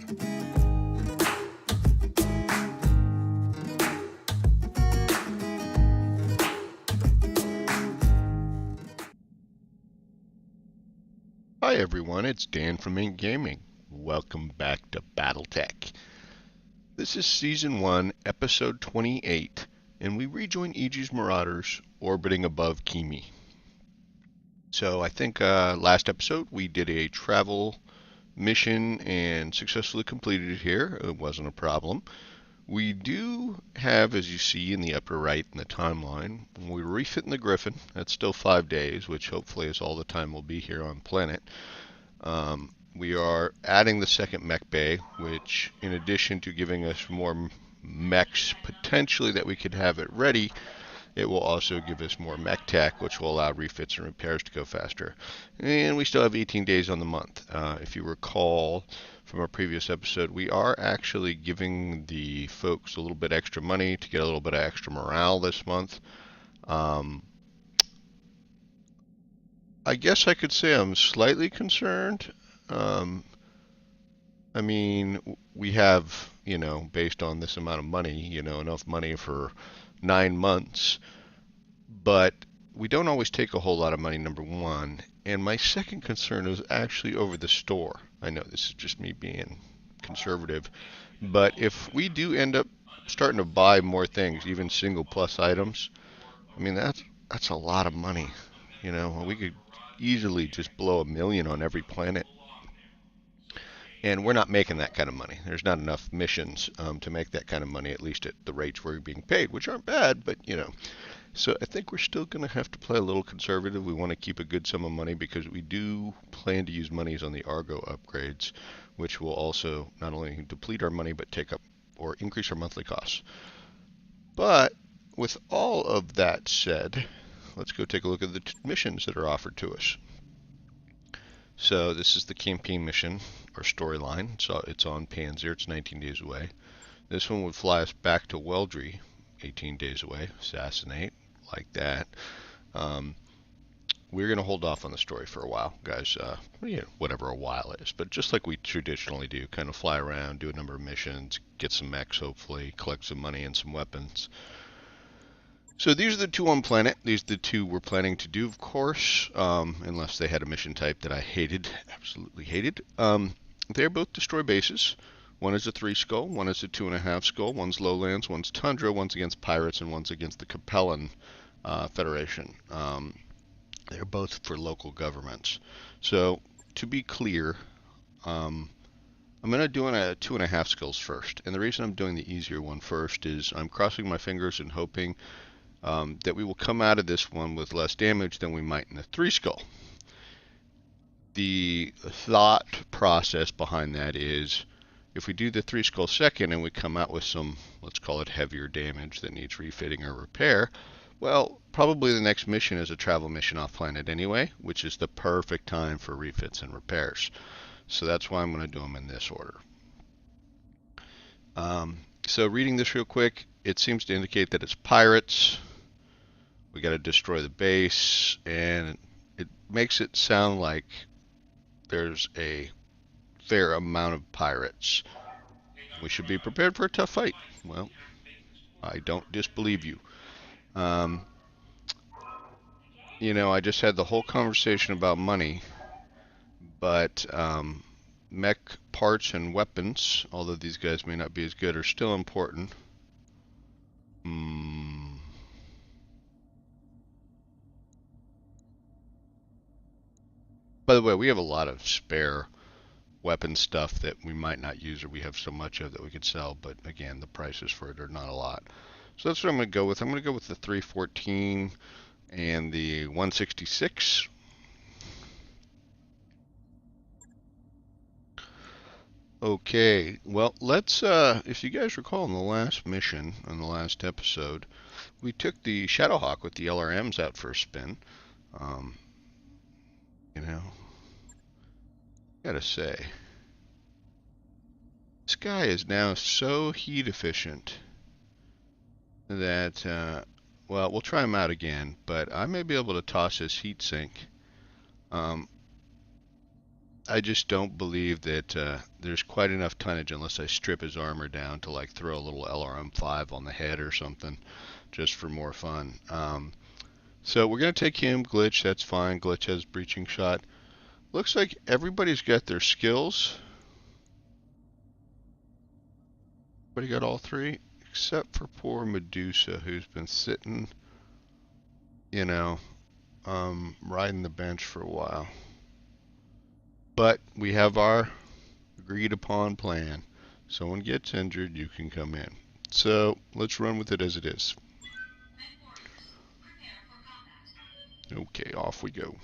Hi everyone, it's Dan from Ink Gaming. Welcome back to Battletech. This is Season 1, Episode 28, and we rejoin Aegis Marauders orbiting above Kimi. So I think last episode we did a travel mission and successfully completed it here. It wasn't a problem. We do have, as you see in the upper right in the timeline, we're refitting the Griffin. That's still 5 days, which hopefully is all the time we'll be here on planet. We are adding the second mech bay, which in addition to giving us more mechs potentially that we could have it ready, it will also give us more mech tech, which will allow refits and repairs to go faster. And we still have 18 days on the month. If you recall from our previous episode, we are actually giving the folks a little bit extra money to get a little bit of extra morale this month. I guess I could say I'm slightly concerned. I mean, we have, based on this amount of money, enough money for 9 months, but we don't always take a whole lot of money, number one. And my second concern is actually over the store. I know this is just me being conservative, but if we do end up starting to buy more things, even single plus items, I mean, that's a lot of money. We could easily just blow $1 million on every planet. And we're not making that kind of money. There's not enough missions to make that kind of money, at least at the rates we're being paid, which aren't bad, but So I think we're still going to have to play a little conservative. We want to keep a good sum of money because we do plan to use monies on the Argo upgrades, which will also not only deplete our money, but take up or increase our monthly costs. But with all of that said, let's go take a look at the missions that are offered to us. So this is the campaign mission or storyline. So it's on Panzer. It's 19 days away. This one would fly us back to Weldry, 18 days away. Assassinate, like that. We're going to hold off on the story for a while, guys. Whatever a while is. But just like we traditionally do, kind of fly around, do a number of missions, get some mechs, hopefully, collect some money and some weapons. So these are the two on planet. These are the two we're planning to do, of course, unless they had a mission type that I hated, absolutely hated. They're both destroy bases. One is a 3 skull, one is a 2.5 skull, one's lowlands, one's tundra, one's against pirates, and one's against the Capellan Federation. They're both for local governments. So to be clear, I'm going to do a 2.5 skulls first. And the reason I'm doing the easier one first is I'm crossing my fingers and hoping that we will come out of this one with less damage than we might in the 3 skull. The thought process behind that is if we do the 3 skull second and we come out with some, let's call it heavier damage that needs refitting or repair, well, probably the next mission is a travel mission off planet anyway, which is the perfect time for refits and repairs. So that's why I'm going to do them in this order. So reading this real quick, it seems to indicate that it's pirates. We got to destroy the base, and it makes it sound like there's a fair amount of pirates. We should be prepared for a tough fight. Well, I don't disbelieve you. I just had the whole conversation about money, but mech parts and weapons, although these guys may not be as good, are still important. By the way, we have a lot of spare weapon stuff that we might not use or we have so much of that we could sell, but again, the prices for it are not a lot. So that's what I'm going to go with. I'm going to go with the 314 and the 166. Okay, well, let's, if you guys recall in the last mission, in the last episode, we took the Shadowhawk with the LRMs out for a spin. Gotta say, this guy is now so heat efficient that, well, we'll try him out again, but I may be able to toss his heat sink. I just don't believe that there's quite enough tonnage unless I strip his armor down to like throw a little LRM-5 on the head or something, just for more fun. So we're gonna take him. Glitch, that's fine. Glitch has breaching shot. Looks like everybody's got their skills. But he got all three, except for poor Medusa, who's been sitting, you know, riding the bench for a while. But we have our agreed upon plan. Someone gets injured, you can come in. So let's run with it as it is. Okay, off we go.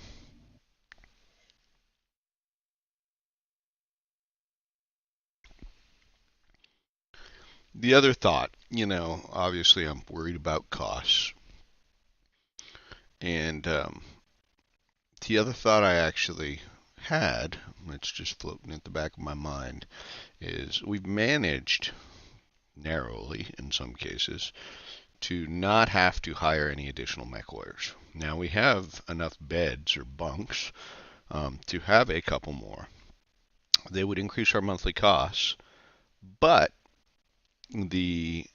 The other thought, obviously I'm worried about costs. And the other thought I actually had, it's just floating at the back of my mind, is we've managed, narrowly in some cases, to not have to hire any additional mech warriors. Now we have enough beds or bunks to have a couple more. They would increase our monthly costs, but the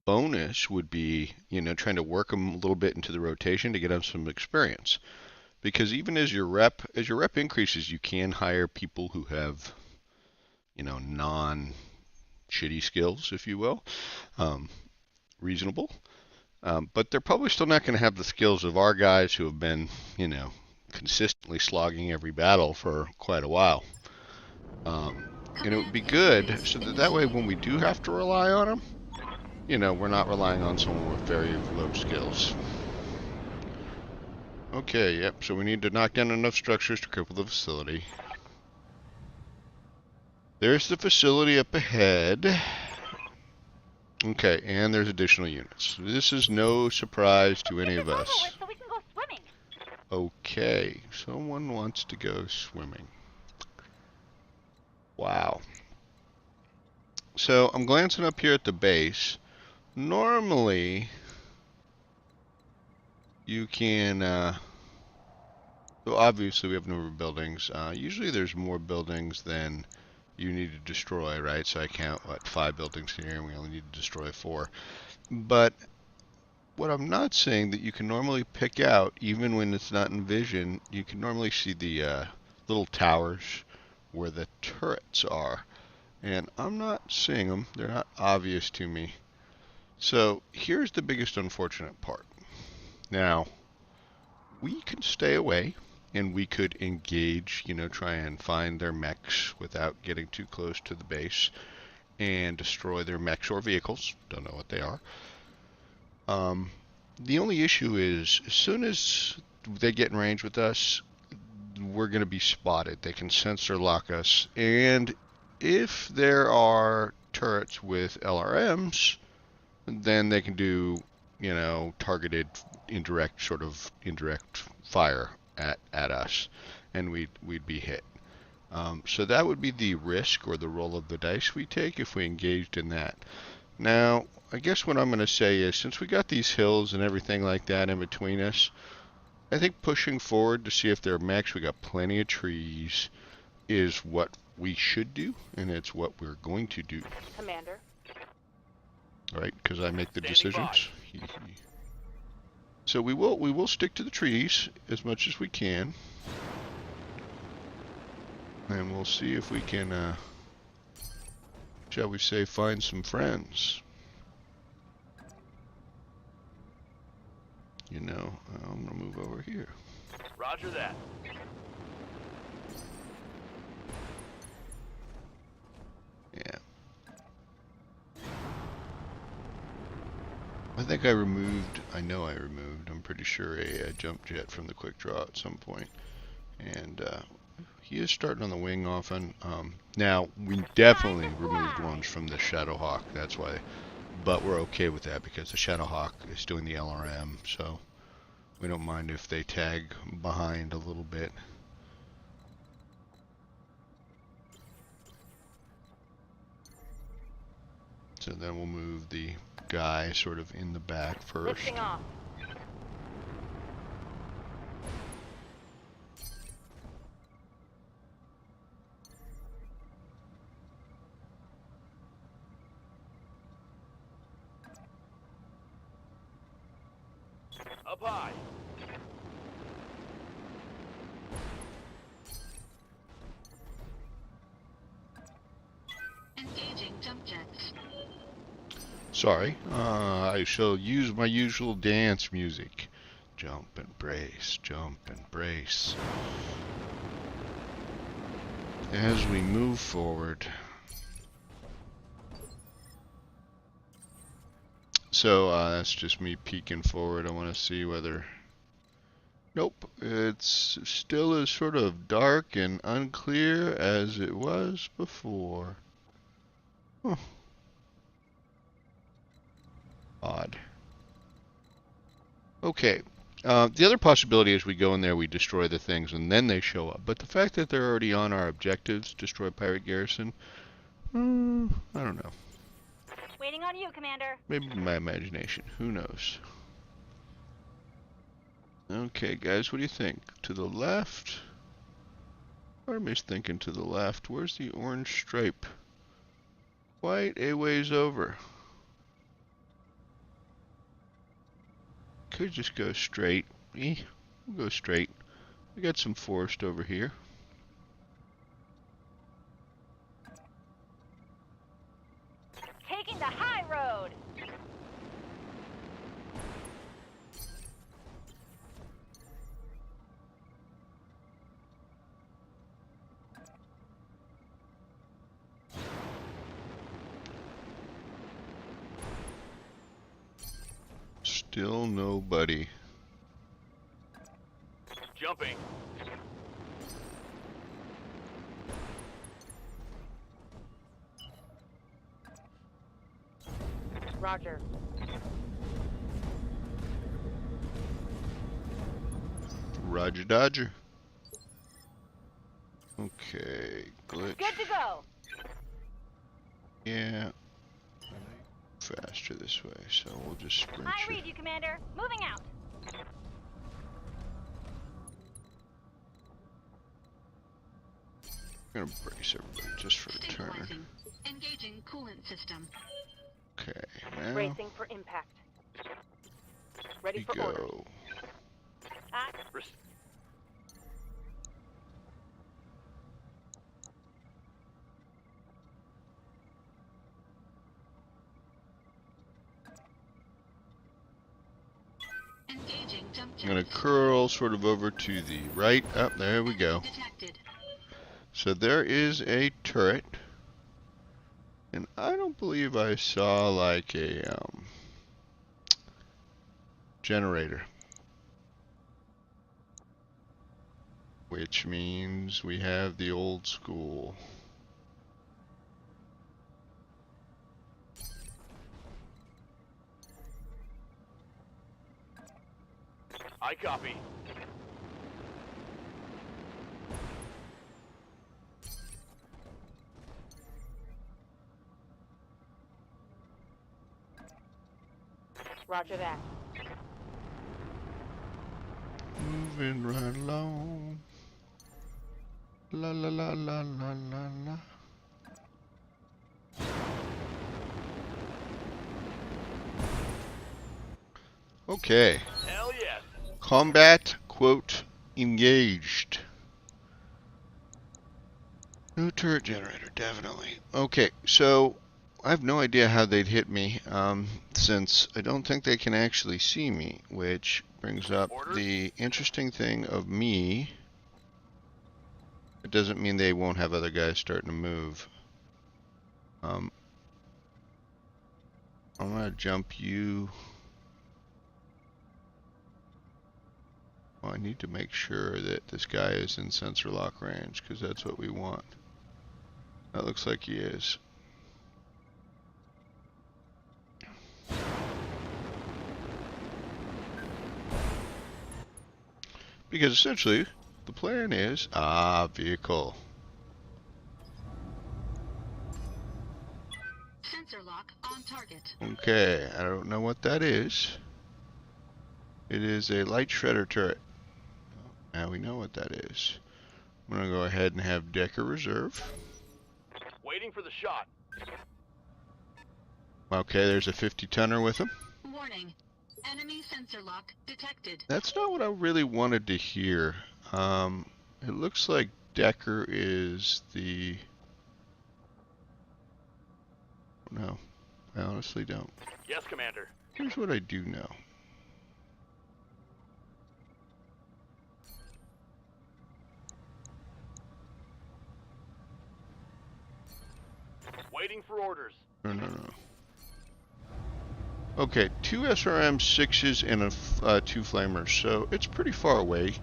bonus would be, trying to work them a little bit into the rotation to get them some experience. Because even as your rep increases, you can hire people who have, non-shitty skills, if you will, reasonable. But they're probably still not going to have the skills of our guys who have been, consistently slogging every battle for quite a while. And it would be good so that way when we do have to rely on them, we're not relying on someone with very low skills. Okay, yep, so we need to knock down enough structures to cripple the facility. There's the facility up ahead. Okay, and there's additional units. This is no surprise to any of us. So we can go swimming. Okay, someone wants to go swimming. Wow. So I'm glancing up here at the base. Normally, you can, so obviously we have a number of buildings. Usually there's more buildings than you need to destroy, right? So I count, 5 buildings here, and we only need to destroy 4. But what I'm not saying that you can normally pick out, even when it's not in vision, you can normally see the little towers where the turrets are. And I'm not seeing them. They're not obvious to me. So here's the biggest unfortunate part. Now, we can stay away and we could engage, try and find their mechs without getting too close to the base and destroy their mechs or vehicles. Don't know what they are. The only issue is as soon as they get in range with us, we're going to be spotted. They can sensor lock us. And if there are turrets with LRMs, then they can do, targeted indirect fire at us, and we'd be hit. So that would be the risk or the roll of the dice we take if we engaged in that. Now, I guess what I'm going to say is, since we got these hills and everything like that in between us, I think pushing forward to see if there are mechs, we got plenty of trees, is what we should do, and it's what we're going to do. Commander. All right, because I make the decisions. So we will stick to the trees as much as we can, and we'll see if we can, shall we say, find some friends. I'm gonna move over here. Roger that. Yeah. I think I know I removed, I'm pretty sure, a jump jet from the quick draw at some point. And he is starting on the wing often. Now, we definitely removed ones from the Shadowhawk, that's why. But we're okay with that because the Shadowhawk is doing the LRM, so we don't mind if they tag behind a little bit. So then we'll move the guy sort of in the back first. Lifting off. Up high. Engaging jump jets. Sorry, I shall use my usual dance music. Jump and brace, jump and brace. As we move forward. So that's just me peeking forward. I want to see whether... Nope, it's still as sort of dark and unclear as it was before. Huh. Odd. Okay. The other possibility is we go in there, we destroy the things, and then they show up. But the fact that they're already on our objectives, destroy pirate garrison, I don't know. Waiting on you, Commander. Maybe my imagination. Who knows? Okay, guys, what do you think? To the left? Army's thinking to the left. Where's the orange stripe? Quite a ways over. Could just go straight. We'll go straight. We got some forest over here. Taking the high road. Still nobody. Jumping. Roger. Roger Dodger. Okay, glitch. Good to go. Yeah. Faster this way, so we'll just sprint. I read you, Commander. Moving out. I'm gonna brace everybody just for a turn. Stabilizing. Engaging coolant system. Okay, now Bracing for impact. Ready we for orders. go. Ah, Engaging jump jets. I'm gonna curl sort of over to the right. Up there we go. Detected. So there is a turret, and I don't believe I saw like a generator, which means we have the old school. I copy. Roger that. Moving right along. La la la la la la la. Okay. Hell yes. Combat, quote, engaged. No turret generator, definitely. Okay, so I have no idea how they'd hit me, since I don't think they can actually see me, which brings up the interesting thing of me. It doesn't mean they won't have other guys starting to move. I'm gonna jump you. Well, I need to make sure that this guy is in sensor lock range, because that's what we want. That looks like he is. Because essentially, the plan is, vehicle. Sensor lock on target. Okay, I don't know what that is. It is a light shredder turret. Now we know what that is. I'm gonna go ahead and have Decker reserve. Waiting for the shot. Okay, there's a 50-tonner with him. Warning. Enemy sensor lock detected. That's not what I really wanted to hear. It looks like Decker is the... No, I honestly don't. Yes, Commander. Here's what I do know. Waiting for orders. No, no, no. Okay, 2 SRM 6s and a 2 flamers, so it's pretty far away.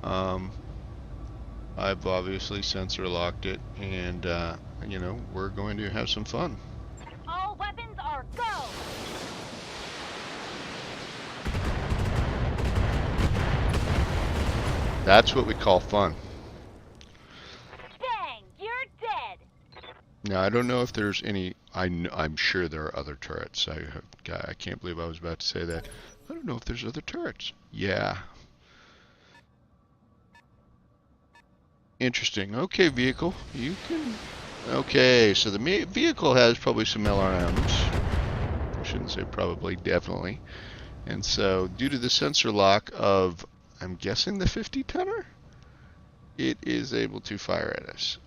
I've obviously sensor locked it, and you know, we're going to have some fun. All weapons are go! That's what we call fun. Bang! You're dead! Now, I don't know if there's any... I'm sure there are other turrets. I can't believe I was about to say that. I don't know if there's other turrets. Yeah. Interesting. Okay, vehicle. You can... Okay, so the vehicle has probably some LRMs. I shouldn't say probably, definitely. And so, due to the sensor lock of, I'm guessing the 50-tonner, it is able to fire at us.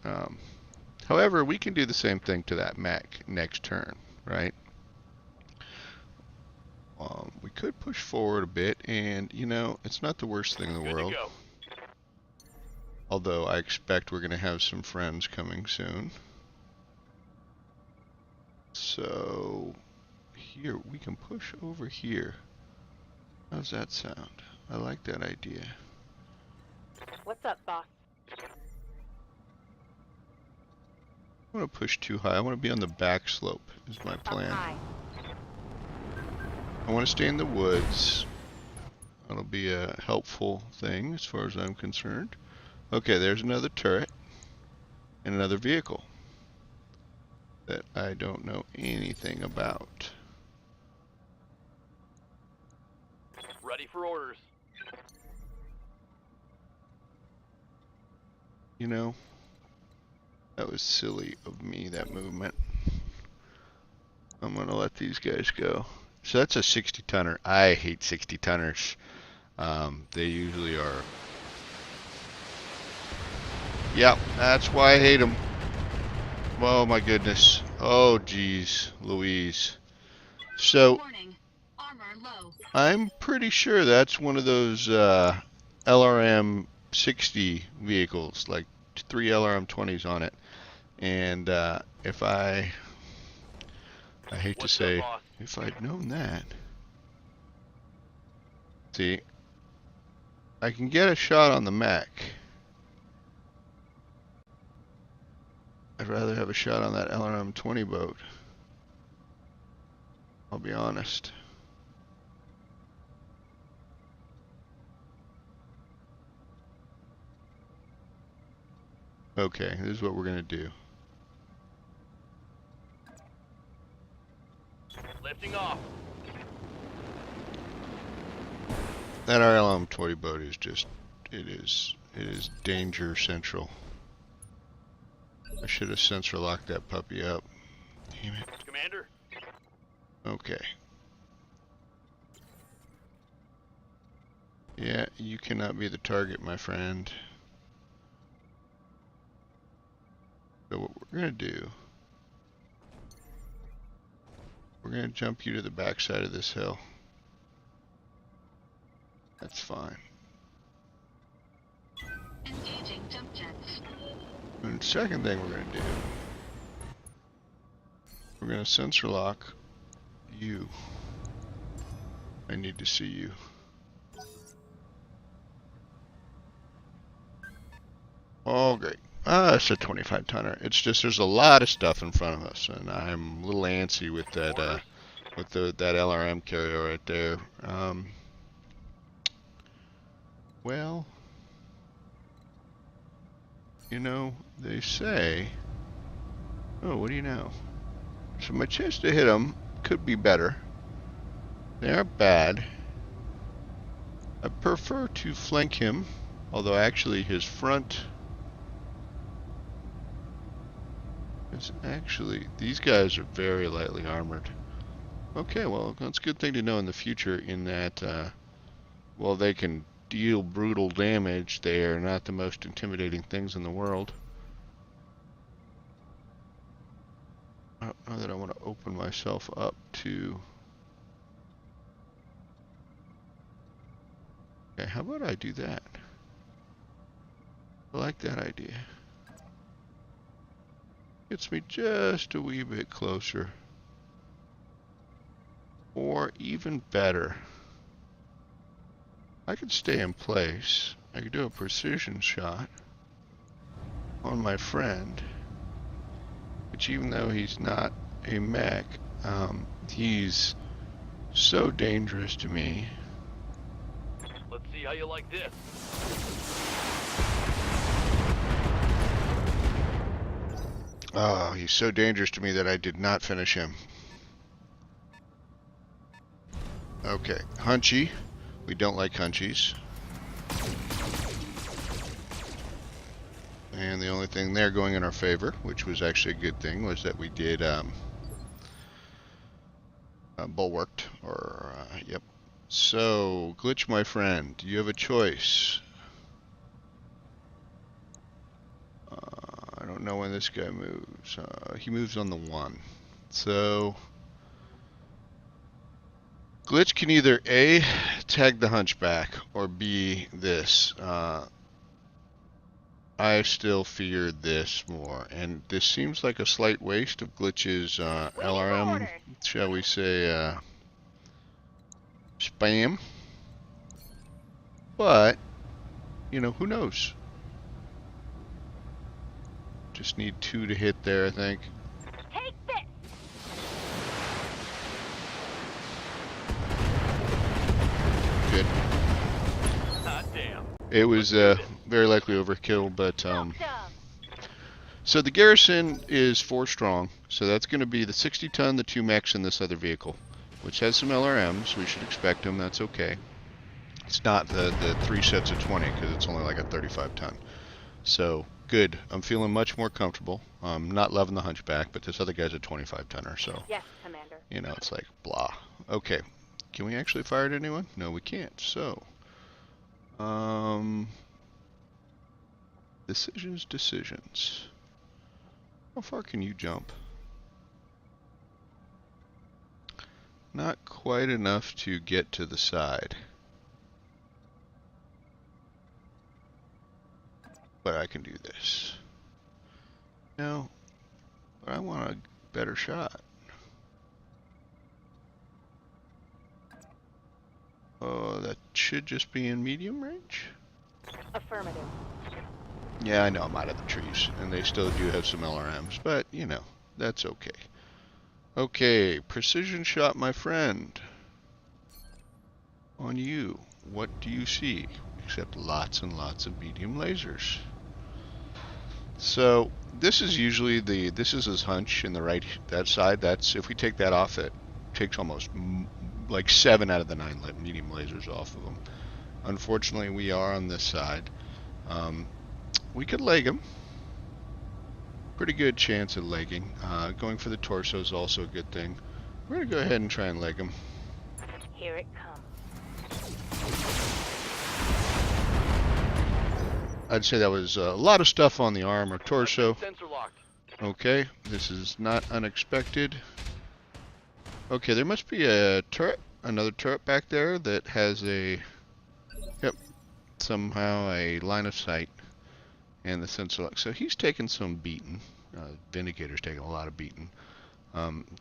However, we can do the same thing to that mech next turn, right? We could push forward a bit, and, you know, it's not the worst thing in the Good world. to go. Although I expect we're going to have some friends coming soon. So, here, we can push over here. How's that sound? I like that idea. What's up, boss? I want to push too high. I want to be on the back slope, is my Up plan. high. I want to stay in the woods. That'll be a helpful thing as far as I'm concerned. Okay, there's another turret and another vehicle that I don't know anything about. Ready for orders. You know, that was silly of me, that movement. I'm going to let these guys go. So that's a 60-tonner. I hate 60-tonners. They usually are. Yep, that's why I hate them. Oh my goodness. Oh geez, Louise. So Warning. Armor low. I'm pretty sure that's one of those LRM 60 vehicles, like 3 LRM 20s on it. And if I hate to What's say, up, boss? if I'd known that. See, I can get a shot on the mech. I'd rather have a shot on that LRM 20 boat. I'll be honest. Okay, this is what we're gonna do. Lifting off. That LRM 20 boat is just, it is danger central. I should have sensor locked that puppy up. Damn it. Commander. Okay. Yeah, you cannot be the target, my friend. So what we're gonna do, we're gonna jump you to the backside of this hill. That's fine. Engaging jump jets. And the second thing we're gonna do, we're gonna sensor lock you. I need to see you. Oh, great. It's a 25-tonner. It's just there's a lot of stuff in front of us, and I'm a little antsy with that that LRM carrier right there. Well, you know, they say. Oh, what do you know? So my chance to hit them could be better. They aren't bad. I prefer to flank him, although actually his front. It's actually, these guys are very lightly armored. Okay, well, that's a good thing to know in the future in that, while they can deal brutal damage, they are not the most intimidating things in the world. I don't know that I want to open myself up to... Okay, how about I do that? I like that idea. Gets me just a wee bit closer. Or even better, I could stay in place. I could do a precision shot on my friend, which even though he's not a mech, he's so dangerous to me. Let's see how you like this. Oh, he's so dangerous to me that I did not finish him. Okay, Hunchy. We don't like Hunchies. And the only thing there going in our favor, which was actually a good thing, was that we did bulwarked, or, yep. So, Glitch, my friend, you have a choice. I don't know when this guy moves. He moves on the 1. So, Glitch can either A, tag the Hunchback, or B, this. I still fear this more, and this seems like a slight waste of Glitch's LRM, shall we say, spam. But, you know, who knows? Just need 2 to hit there, I think. Take this. Good. Hot damn. It was very likely overkill, but Knocked 'em. so the garrison is 4 strong, so that's going to be the 60 ton, the 2 mechs, and this other vehicle, which has some LRMs. We should expect them. That's okay. It's not the 3 sets of 20 because it's only like a 35 ton. So good. I'm feeling much more comfortable. I'm not loving the Hunchback, but this other guy's a 25 tonner, so Yes, Commander. you know it's like blah. Okay, can we actually fire at anyone? No, we can't. So decisions. How far can you jump? Not quite enough to get to the side. But I can do this. No, but I want a better shot. Oh, that should just be in medium range? Affirmative. Yeah, I know I'm out of the trees, and they still do have some LRMs, but, you know, that's okay. Okay, precision shot, my friend. On you, what do you see? Except lots and lots of medium lasers. So, this is usually this is his hunch in the right, that side. That's, if we take that off, it takes almost like 7 out of the 9 medium lasers off of him. Unfortunately, we are on this side. We could leg him. Pretty good chance at legging. Going for the torso is also a good thing. We're going to go ahead and try and leg him. Here it comes. I'd say that was a lot of stuff on the arm or torso. Sensor locked. Okay, this is not unexpected. Okay, there must be a turret, another turret back there that has a, yep, somehow a line of sight. And the sensor lock. So he's taking some beating. Vindicator's taking a lot of beating.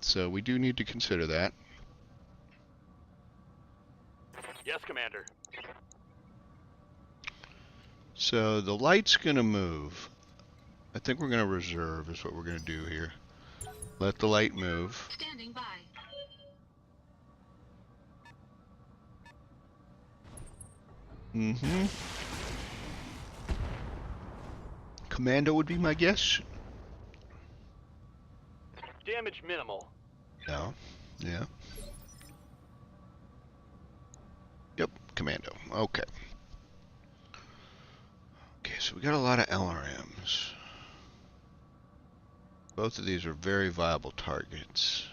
So we do need to consider that. Yes, Commander. So the light's going to move. I think we're going to reserve is what we're going to do here. Let the light move. Standing by. Mm-hmm. Commando would be my guess. Damage minimal. No. Yeah. Yep, Commando. Okay. Okay, so we got a lot of LRMs. Both of these are very viable targets.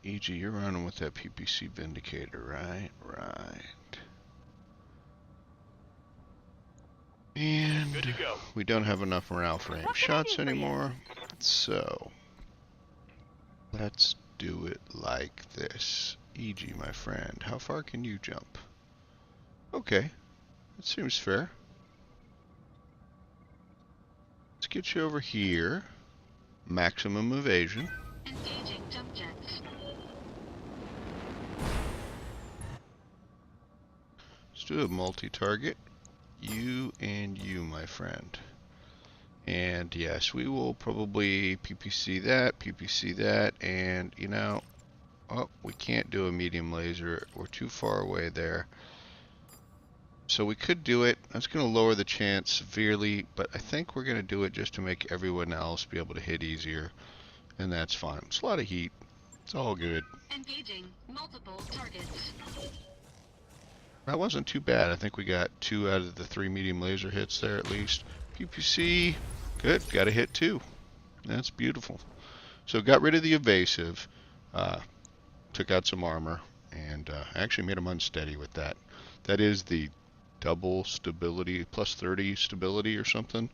E.g., you're running with that PPC Vindicator, right? Right. And Good to go. we don't have enough morale for aim What can I shots do for you? anymore. So let's do it like this. E.g., my friend, how far can you jump? Okay, that seems fair. Let's get you over here. Maximum evasion. Engaging jump jets. Let's do a multi-target. You and you, my friend. And yes, we will probably PPC that, and you know, oh, we can't do a medium laser. We're too far away there. So we could do it. That's going to lower the chance severely, but I think we're going to do it just to make everyone else be able to hit easier, and that's fine. It's a lot of heat. It's all good. Engaging multiple targets. That wasn't too bad. I think we got 2 out of the 3 medium laser hits there at least. PPC, good. Got a hit too. That's beautiful. So got rid of the evasive, took out some armor, and actually made them unsteady with that. That is the double stability, plus 30 stability or something,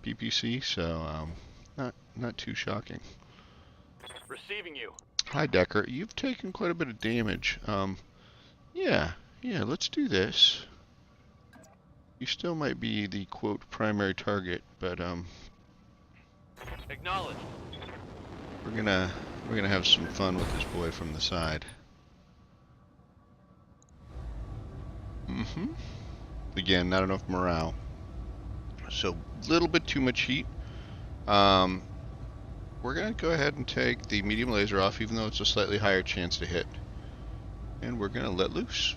PPC. So not too shocking. Receiving you. Hi Decker, you've taken quite a bit of damage. Yeah, let's do this. You still might be the quote primary target, but Acknowledged. we're gonna have some fun with this boy from the side. Again, not enough morale. So a little bit too much heat. We're gonna go ahead and take the medium laser off, even though it's a slightly higher chance to hit. And we're gonna let loose.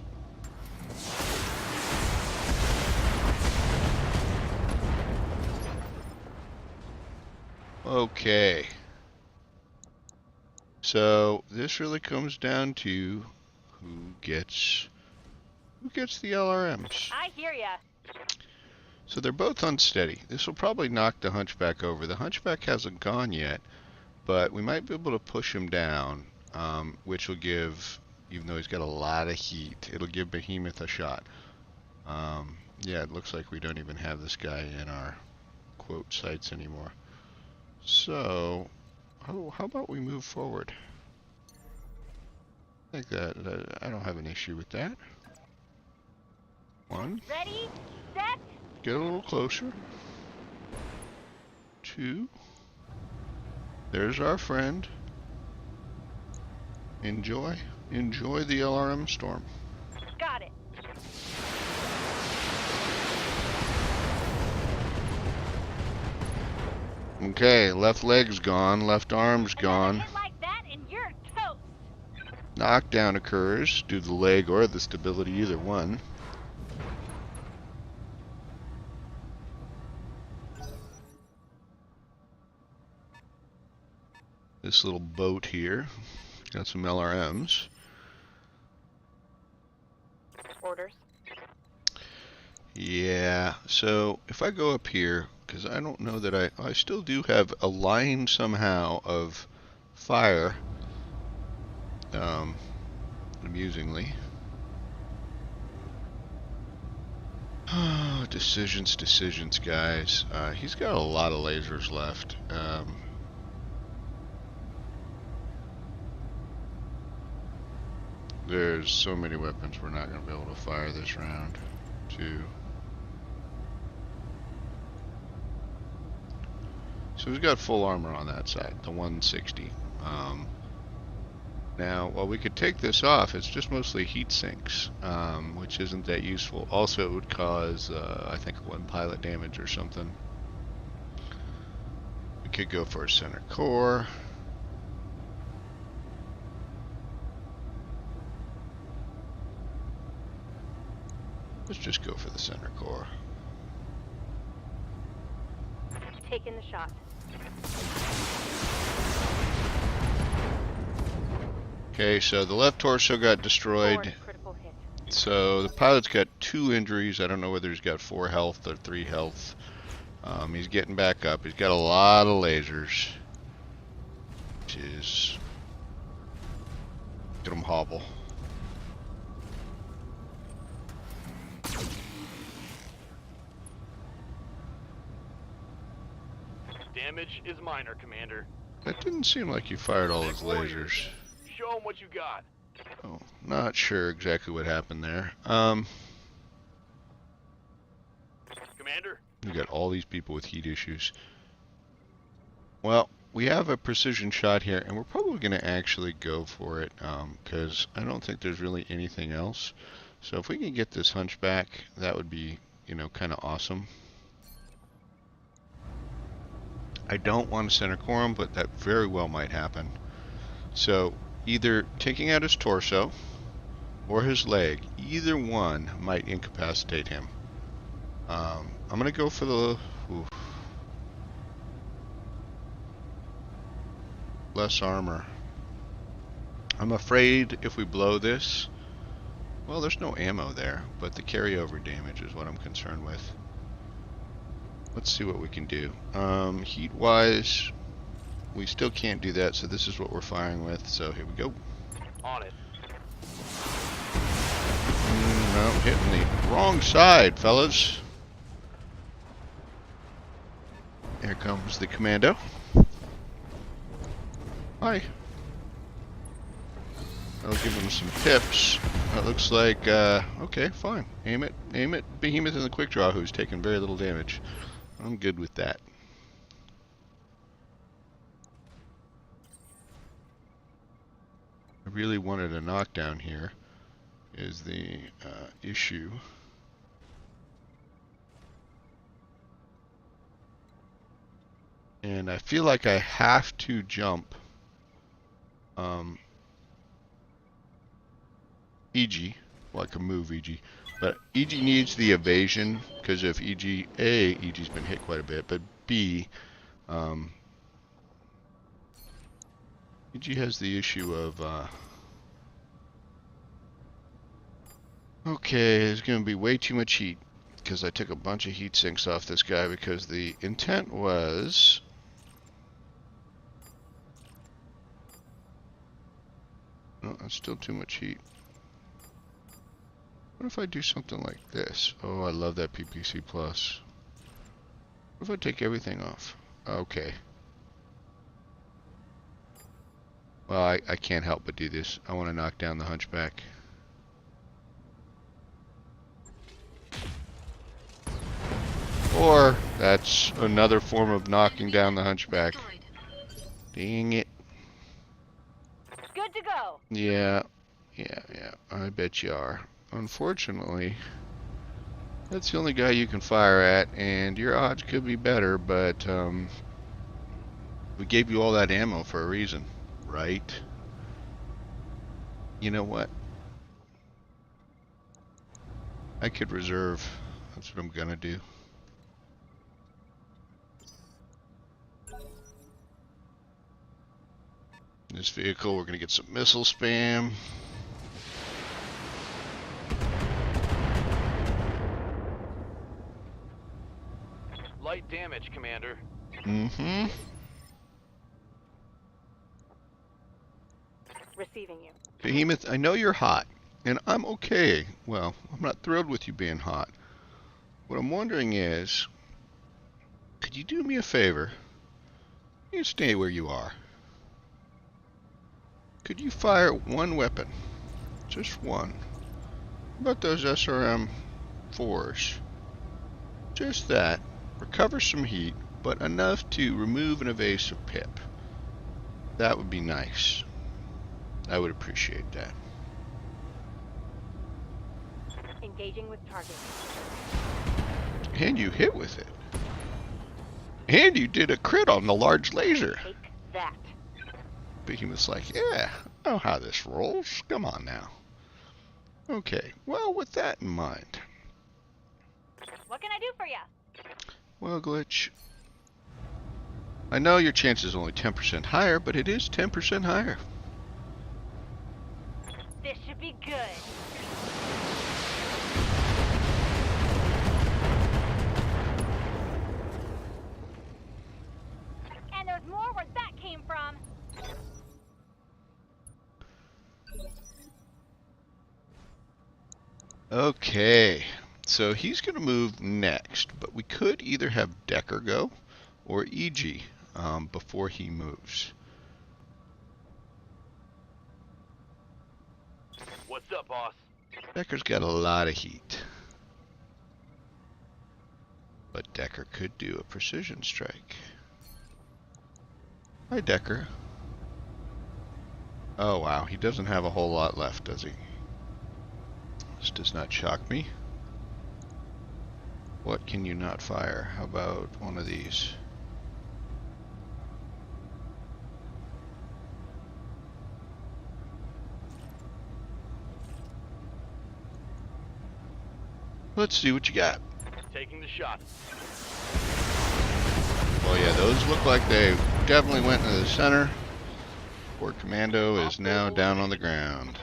Okay. So this really comes down to who gets the LRMs. I hear ya. So they're both unsteady. This will probably knock the Hunchback over. The Hunchback hasn't gone yet, but we might be able to push him down, which will give, even though he's got a lot of heat, it'll give Behemoth a shot. Yeah, it looks like we don't even have this guy in our quote sights anymore. So, how about we move forward? I think that I don't have an issue with that. 1, Ready, set. get a little closer. 2, there's our friend. Enjoy the LRM storm. Got it. Okay, left leg's gone, left arm's Another gone. hit like that and you're toast. Knockdown occurs due to the leg or the stability, either one. This little boat here got some LRMs. Orders. Yeah, so if I go up here, because I don't know that I still do have a line somehow of fire, amusingly. Decisions, guys. He's got a lot of lasers left. There's so many weapons we're not going to be able to fire this round. 2. So he's got full armor on that side, the 160. Now, while we could take this off, it's just mostly heat sinks, which isn't that useful. Also, it would cause, I think, 1 pilot damage or something. We could go for a center core. Let's just go for the center core. Taking the shot. Okay, so the left torso got destroyed. 4 critical hit. So the pilot's got 2 injuries. I don't know whether he's got 4 health or 3 health. He's getting back up. He's got a lot of lasers, which is at him hobble. Damage is minor, Commander. That didn't seem like you fired all his Warriors, lasers. show them what you got. Oh, not sure exactly what happened there. Commander? We got all these people with heat issues. Well, we have a precision shot here, and we're probably going to actually go for it, because I don't think there's really anything else. So if we can get this hunchback, that would be, you know, kind of awesome. I don't want to center core him, but that very well might happen. So either taking out his torso or his leg, either one might incapacitate him. I'm going to go for the less armor. I'm afraid if we blow this, well, there's no ammo there, but the carryover damage is what I'm concerned with. Let's see what we can do. Heat-wise, we still can't do that, so this is what we're firing with. So here we go. On it. No, hitting the wrong side, fellas. Here comes the commando. Hi. I'll give him some tips. That looks like, okay, fine. Aim it. Behemoth in the quick draw, who's taken very little damage. I'm good with that. I really wanted a knockdown here, is the issue. And I feel like I have to jump EG, well, I can move EG, but EG needs the evasion, because if EG's been hit quite a bit, but B, EG has the issue of, okay, there's going to be way too much heat, because I took a bunch of heat sinks off this guy, because the intent was, no, that's still too much heat. What if I do something like this? Oh, I love that PPC plus. What if I take everything off? Okay. Well, I can't help but do this. I want to knock down the hunchback. Or, that's another form of knocking down the hunchback. Dang it. Good to go. Yeah. I bet you are. Unfortunately, that's the only guy you can fire at, and your odds could be better, but we gave you all that ammo for a reason, right? You know what? I could reserve. That's what I'm gonna do. In this vehicle, we're gonna get some missile spam. Light damage, Commander. Mm-hmm. Receiving you. Behemoth, I know you're hot, and I'm okay. Well, I'm not thrilled with you being hot. What I'm wondering is, could you do me a favor? You stay where you are. Could you fire one weapon? Just one. How about those SRM 4s? Just that. Recover some heat, but enough to remove an evasive pip. That would be nice. I would appreciate that. Engaging with target. And you hit with it. And you did a crit on the large laser. Take that. Behemoth's like, yeah, I know how this rolls. Come on now. Okay, well, with that in mind. What can I do for you? Well, Glitch, I know your chance is only 10% higher, but it is 10% higher. This should be good. And there's more where that came from. Okay, so he's going to move next, but we could either have Decker go or EG before he moves. What's up, boss? Decker's got a lot of heat, but Decker could do a precision strike. Hi, Decker. Oh, wow, he doesn't have a whole lot left, does he? This does not shock me. What can you not fire? How about one of these? Let's see what you got. Taking the shot. Well, yeah, those look like they definitely went into the center. Poor Commando is now down on the ground.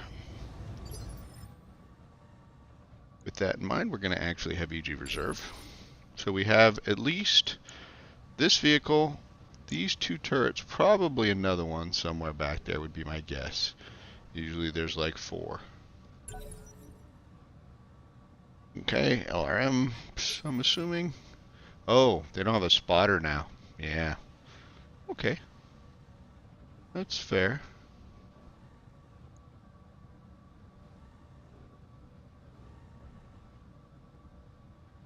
With that in mind, we're going to actually have EG reserve. So we have at least this vehicle, these two turrets, probably another one somewhere back there would be my guess. Usually there's like 4. Okay, LRM, I'm assuming. Oh, they don't have a spotter now. Yeah. Okay. That's fair.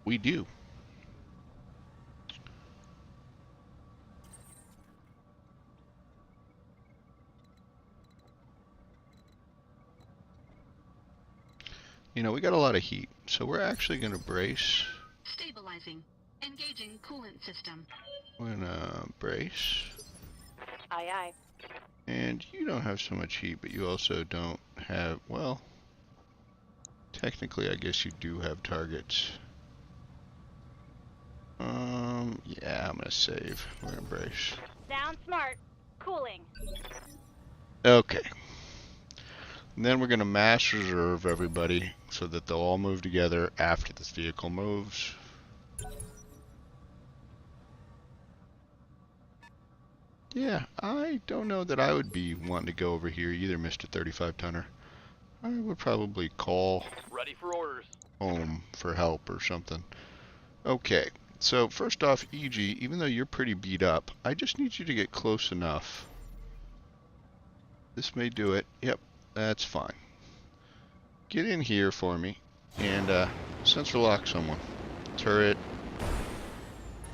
We do. You know, we got a lot of heat, so we're actually going to brace. Stabilizing. Engaging coolant system. We're going to brace. Aye, aye. And you don't have so much heat, but you also don't have, well, technically I guess you do have targets. Yeah, I'm going to save. We're going to brace. Sound smart. Cooling. Okay. And then we're going to mass reserve everybody so that they'll all move together after this vehicle moves. Yeah, I don't know that I would be wanting to go over here either, Mr. 35 Tonner. I would probably call Ready for orders. home for help or something. Okay, so first off, EG, even though you're pretty beat up, I just need you to get close enough. This may do it. Yep, that's fine. Get in here for me and sensor lock someone. Turret,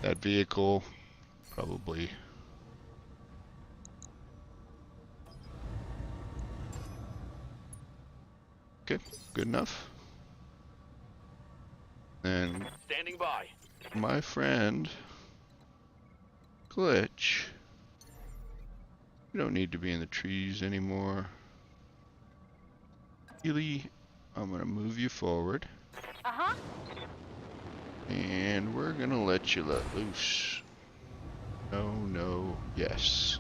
that vehicle, probably. Okay, good enough. And Standing by. my friend Glitch, you don't need to be in the trees anymore. Really, I'm gonna move you forward, Uh-huh. and we're gonna let you let loose. No, yes.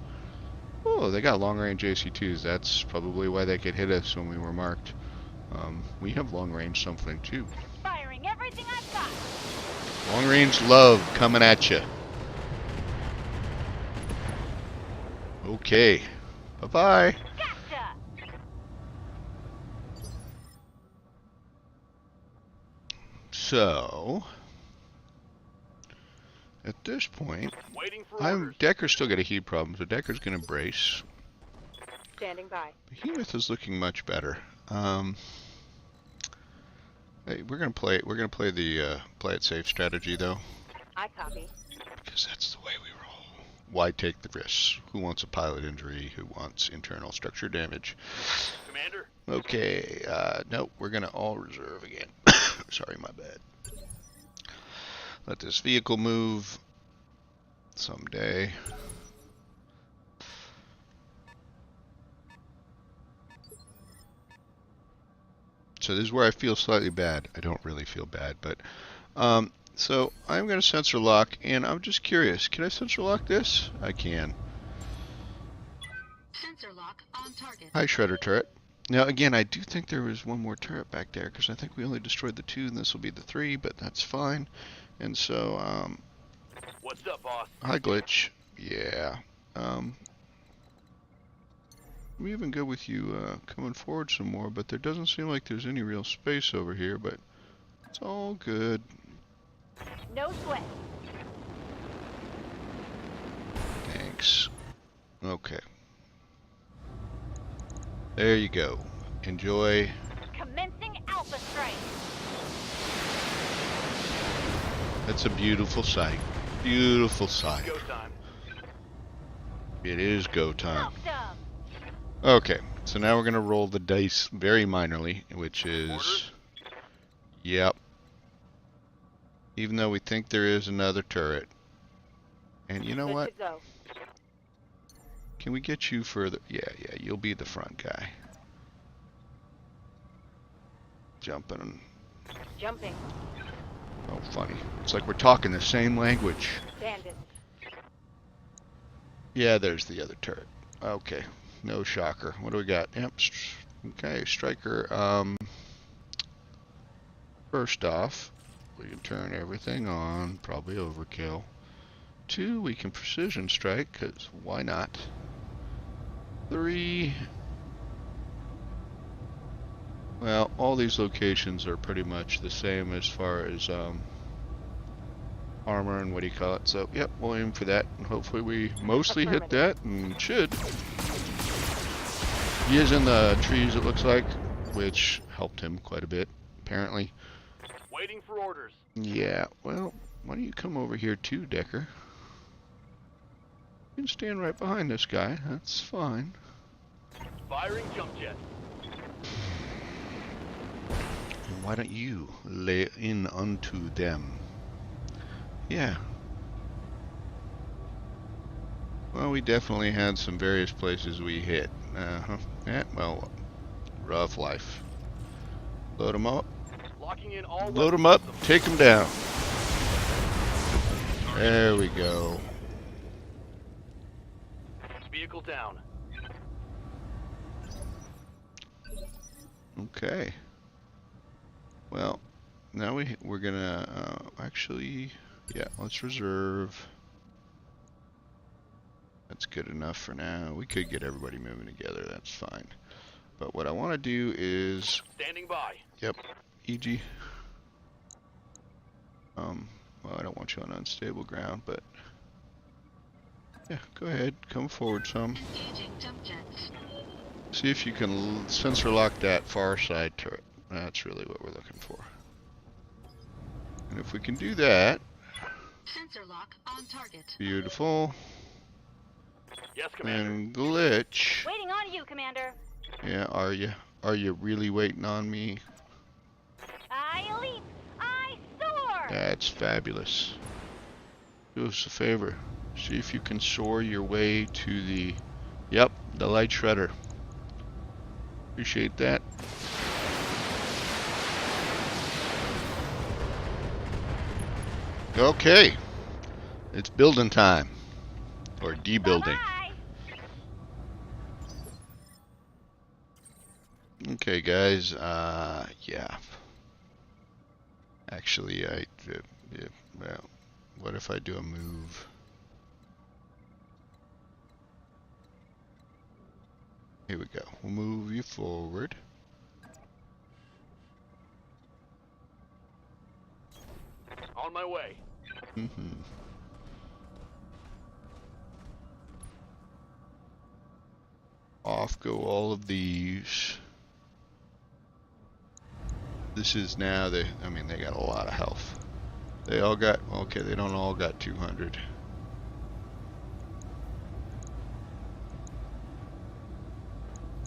Oh, they got long-range AC-2s. That's probably why they could hit us when we were marked. We have long-range something too. Firing everything I've got. Long-range love coming at you. Okay, bye-bye. Gotcha. So, at this point, Waiting for orders. Decker's still got a heat problem, so Decker's gonna brace. Standing by. Behemoth is looking much better. Hey, we're gonna play the play it safe strategy though, I copy. because that's the way we roll. Why take the risks? Who wants a pilot injury? Who wants internal structure damage? Commander. Okay, nope, we're gonna all reserve again. Sorry, my bad. Let this vehicle move someday. So this is where I feel slightly bad. I don't really feel bad, but so I'm going to sensor lock, and I'm just curious. Can I sensor lock this? I can. Sensor lock on target. Hi, Shredder turret. Now again, I do think there was one more turret back there because I think we only destroyed the 2, and this will be the 3, but that's fine. And so, What's up, boss? hi Glitch. Yeah. I'm even good with you coming forward some more, but there doesn't seem like there's any real space over here, but it's all good. No sweat. Thanks. Okay. There you go. Enjoy. Commencing Alpha Strike. That's a beautiful sight. Beautiful sight. Go time. It is go time. Smoked 'em. Okay, so now we're going to roll the dice very minorly, which is... Orders? Yep. Even though we think there is another turret. And you know Good what? to go. Can we get you further? Yeah, you'll be the front guy. Jumping. Jumping. Oh, funny. It's like we're talking the same language. Bandit. Yeah, there's the other turret. Okay, no shocker. What do we got? Yep. Okay, striker. First off, we can turn everything on. Probably overkill. 2, we can precision strike, because why not? 3, well, all these locations are pretty much the same as far as armor and what do you call it. So, yep, we'll aim for that, and hopefully we mostly hit that, and should. He is in the trees, it looks like, which helped him quite a bit, apparently. Waiting for orders. Yeah, well, why don't you come over here too, Decker? You can stand right behind this guy, that's fine. Firing jump jet. And why don't you lay in unto them? Yeah. Well, we definitely had some various places we hit. Yeah, well, rough life. Load them up. Locking in all Load them weapon up. systems. Take them down. There we go. Vehicle down. Okay. Well, now we're gonna actually, yeah, let's reserve. That's good enough for now. We could get everybody moving together. That's fine. But what I want to do is, Standing by. yep, EG. Well, I don't want you on unstable ground, but yeah, go ahead, come forward some. Engaging jump jets. See if you can sensor lock that far side turret. That's really what we're looking for. And if we can do that, Sensor lock on target. beautiful. Yes, Commander. And glitch. Waiting on you, Commander. Yeah, are you? Are you really waiting on me? I leap. I soar. That's fabulous. Do us a favor. See if you can soar your way to the... Yep, the light shredder. Appreciate that. Okay. It's building time. Or debuilding. Bye-bye. Okay, guys. Yeah. Actually, yeah, well, what if I do a move? Here we go. We'll move you forward. On my way. Off go all of these. This is now I mean, they got a lot of health. They all got, okay, they don't all got 200.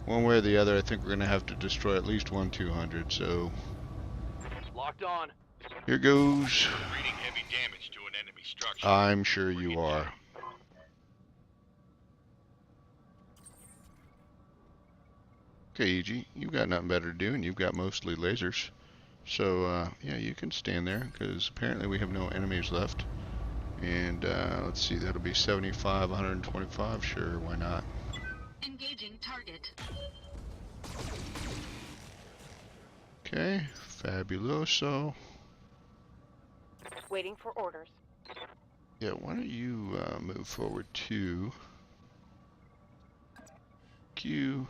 One way or the other, I think we're going to have to destroy at least one 200, so Locked on. here goes. Reading heavy damage to an enemy structure. I'm sure you are. Okay, EG, you've got nothing better to do, and you've got mostly lasers. So, yeah, you can stand there, because apparently we have no enemies left. And, let's see, that'll be 75, 125, sure, why not? Engaging target. Okay, fabuloso. Waiting for orders. Yeah, why don't you, move forward too? you.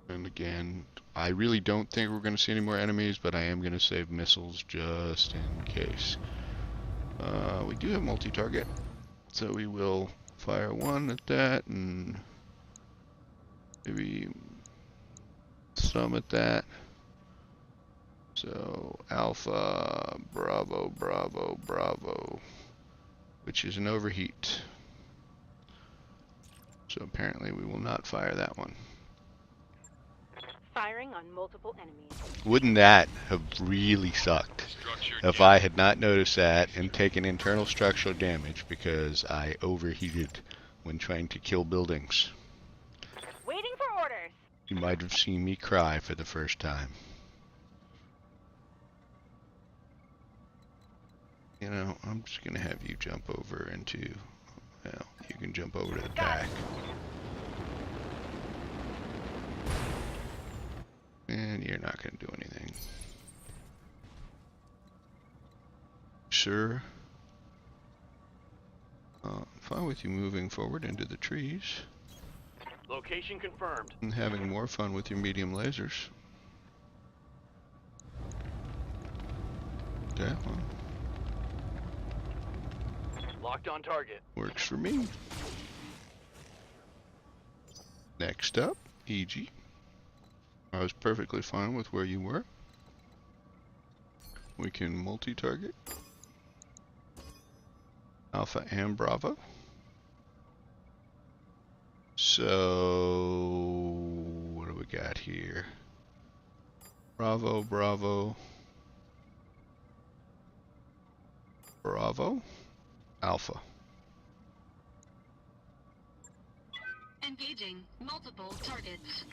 And again, I really don't think we're going to see any more enemies, but I am going to save missiles just in case. We do have multi-target, so we will fire one at that and maybe some at that. So Alpha, Bravo, Bravo, Bravo, which is an overheat. So apparently we will not fire that one. Firing on multiple enemies. Wouldn't that have really sucked Structure if I had not noticed that and taken internal structural damage because I overheated when trying to kill buildings? Waiting for orders. You might have seen me cry for the first time. You know, I'm just going to have you jump over into, well, you can jump over to the back. And you're not going to do anything. Sure. Fine with you moving forward into the trees Location confirmed. and having more fun with your medium lasers. Okay, well, Locked on target. works for me. Next up, EG. I was perfectly fine with where you were. We can multi-target. Alpha and Bravo. So, what do we got here? Bravo, Bravo. Bravo. Alpha. Engaging multiple targets.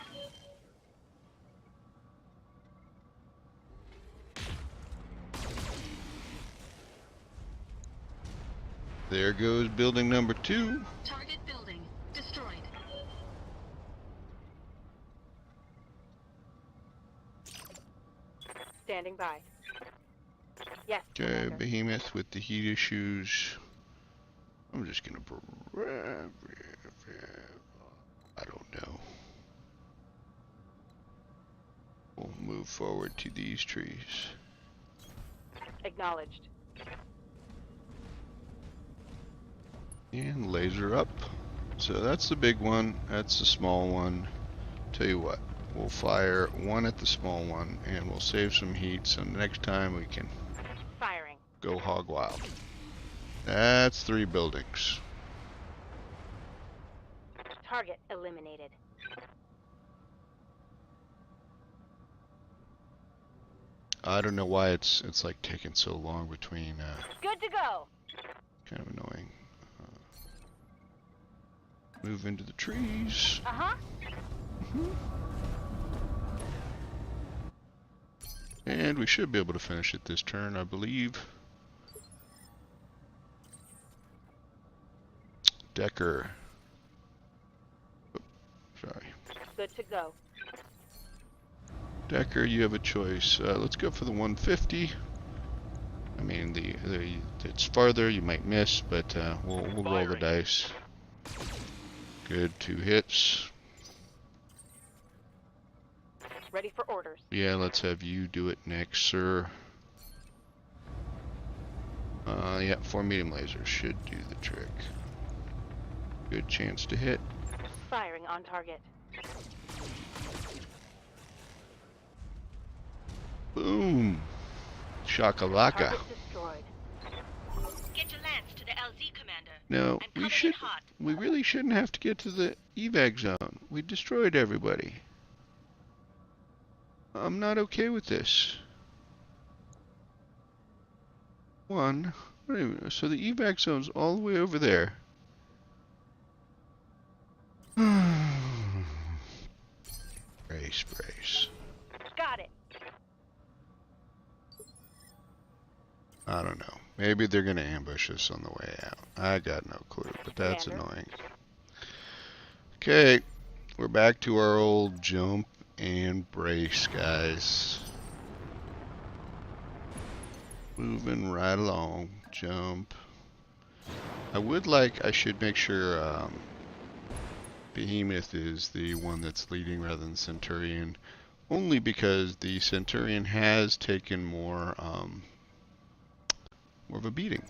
There goes building number 2. Target building destroyed. Standing by. Yes. Okay, Commander. Behemoth with the heat issues. I'm just gonna. I don't know. We'll move forward to these trees. Acknowledged. And laser up. So that's the big one. That's the small one. Tell you what, we'll fire one at the small one and we'll save some heat so next time we can Firing. go hog wild. That's 3 buildings. Target eliminated. I don't know why it's like taking so long between. Good to go. Kind of annoying. Move into the trees. Uh-huh. And we should be able to finish it this turn, I believe. Decker. Oh, sorry. Good to go. Decker, you have a choice. Let's go for the 150. I mean, it's farther, you might miss, but we'll roll the Firing. dice. Good, 2 hits. Ready for orders. Yeah, let's have you do it next, sir. Yeah, 4 medium lasers should do the trick. Good chance to hit. Firing on target. Boom! Shakalaka. Target destroyed. Get your lance to the LZ commander. No, I'm coming in hot. we really shouldn't have to get to the evac zone. We destroyed everybody. I'm not okay with this. One, wait a minute, so the evac zone's all the way over there. Brace, brace. Got it. I don't know. Maybe they're gonna ambush us on the way out. I got no clue, but that's Commander. annoying. Okay, we're back to our old jump and brace, guys. Moving right along. Jump, I should make sure Behemoth is the one that's leading rather than Centurion, only because the Centurion has taken more of a beating.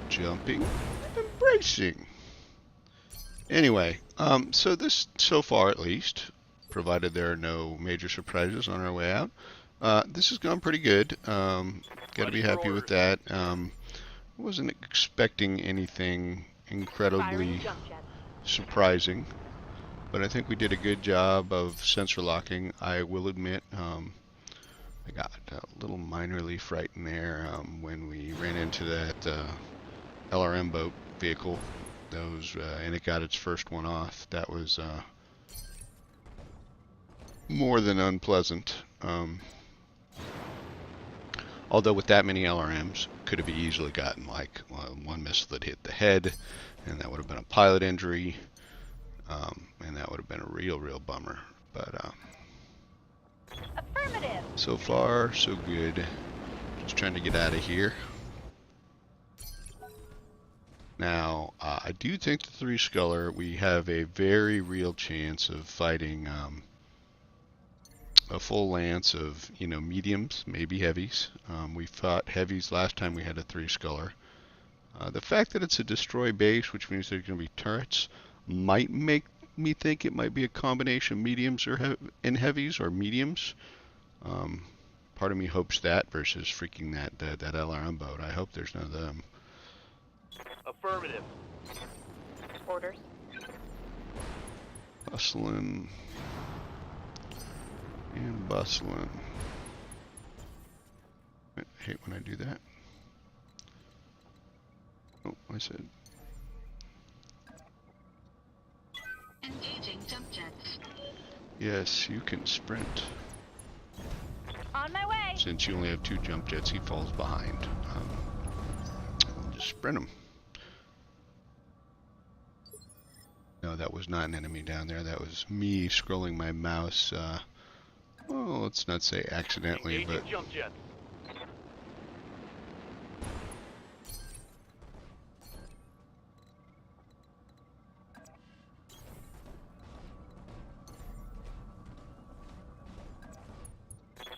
Jumping, embracing. Anyway, so this, so far at least, provided there are no major surprises on our way out, this has gone pretty good. Got to be happy with that. Wasn't expecting anything Firing incredibly jump jets. surprising, but I think we did a good job of sensor locking. I will admit, I got a little minorly frightened there when we ran into that LRM boat vehicle. Those and it got its first one off. That was more than unpleasant. Although with that many LRMs, could have easily gotten like one missile that hit the head, and that would have been a pilot injury, and that would have been a real bummer. But Affirmative. so far, so good. Just trying to get out of here. Now, I do think the 3-Sculler, we have a very real chance of fighting a full lance of, mediums, maybe heavies. We fought heavies last time we had a 3-Sculler. The fact that it's a destroy base, which means there's going to be turrets, might make me think it might be a combination of mediums and heavies, or mediums. Part of me hopes that versus freaking that LRM boat. I hope there's none of them. Affirmative. Orders. Bustling and bustling. I hate when I do that. Oh, I said. Engaging jump jets. Yes, you can sprint. On my way. Since you only have 2 jump jets, he falls behind. Just sprint him. No, that was not an enemy down there. That was me scrolling my mouse. Well, let's not say accidentally, Engaging but jump jets.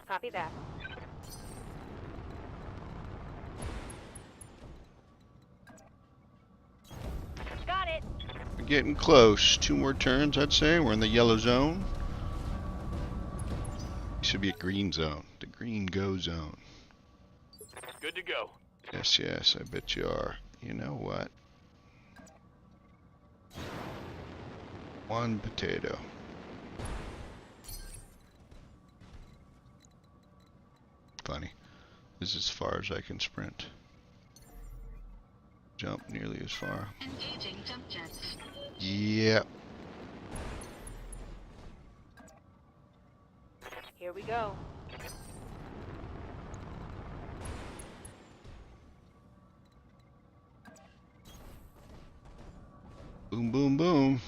Copy that. Got it. we're getting close. 2 more turns, I'd say. We're in the yellow zone. Should be a green zone. The green go zone. Good to go. Yes, I bet you are. You know what? 1 potato. Funny. This is as far as I can sprint. Jump nearly as far. Engaging jump jets. Yep. Here we go. Boom, boom, boom.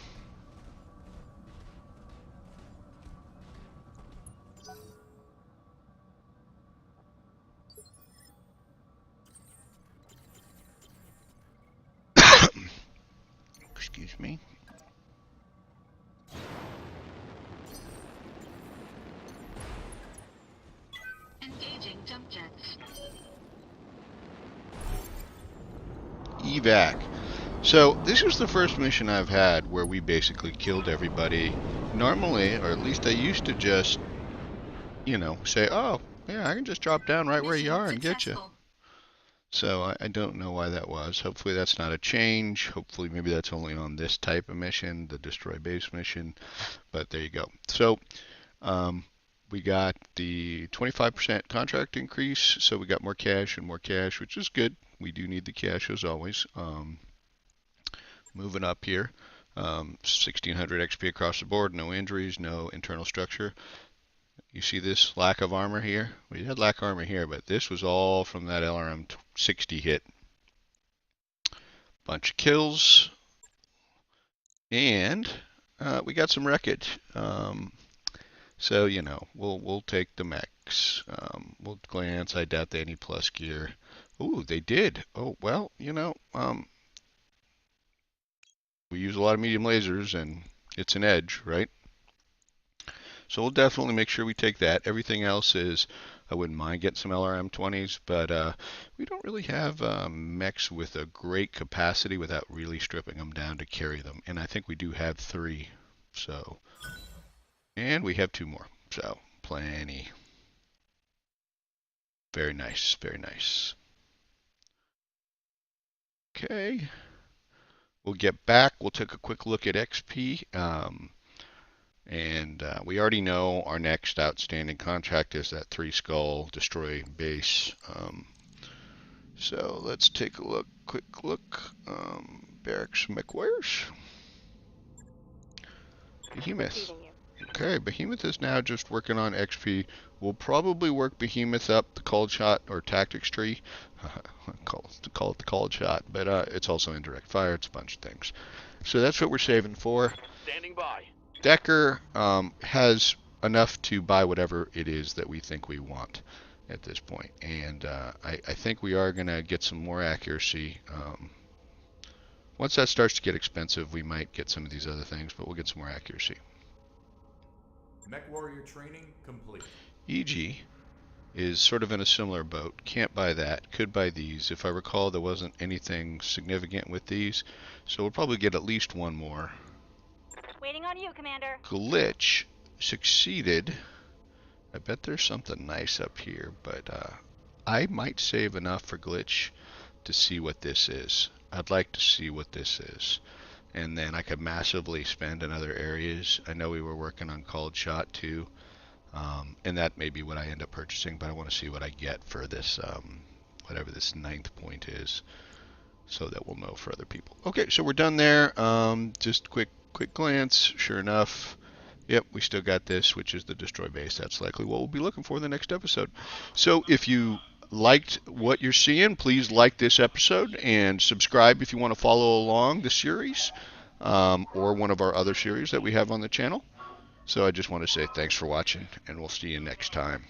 Excuse me. Engaging jump jets. Evac. So this was the first mission I've had where we basically killed everybody. Normally, or at least I used to just, say, oh, yeah, I can just drop down right where you Mission are and get you. successful. So I don't know why that was. Hopefully that's not a change. Hopefully maybe that's only on this type of mission, the destroy base mission. But there you go. So we got the 25% contract increase. So we got more cash and more cash, which is good. We do need the cash as always. Moving up here. 1600 XP across the board. No injuries, no internal structure. You see this lack of armor here? We had lack of armor here, but this was all from that LRM 60 hit. Bunch of kills. And we got some wreckage. So we'll take the mechs. We'll glance. I doubt they had any plus gear. Ooh, they did. Oh well, we use a lot of medium lasers, and it's an edge, right? So we'll definitely make sure we take that. Everything else is, I wouldn't mind getting some LRM-20s, but we don't really have mechs with a great capacity without really stripping them down to carry them. And I think we do have 3. So, and we have 2 more. So, plenty. Very nice, very nice. Okay. We'll get back. We'll take a quick look at XP. And we already know our next outstanding contract is that 3 skull destroy base. So let's take a look, quick look. Barracks McWares. Behemoth. Receiving you. Okay, Behemoth is now just working on XP. We'll probably work Behemoth up the cold shot or tactics tree. call it the cold shot, but it's also indirect fire. It's a bunch of things. So that's what we're saving for. Standing by. Decker has enough to buy whatever it is that we think we want at this point. And I think we are going to get some more accuracy. Once that starts to get expensive, we might get some of these other things, but we'll get some more accuracy. Mech Warrior training complete. EG is sort of in a similar boat. Can't buy that. Could buy these. If I recall, there wasn't anything significant with these. So we'll probably get at least 1 more. Waiting on you, Commander. Glitch succeeded. I bet there's something nice up here, but I might save enough for Glitch to see what this is. I'd like to see what this is. And then I could massively spend in other areas. I know we were working on Cold Shot too. And that may be what I end up purchasing, but I want to see what I get for this, whatever this 9th point is, so that we'll know for other people. Okay, so we're done there. Just quick glance. Sure enough, yep, we still got this, which is the destroy base. That's likely what we'll be looking for in the next episode. So if you liked what you're seeing, please like this episode and subscribe if you want to follow along the series or one of our other series that we have on the channel. So I just want to say thanks for watching, and we'll see you next time.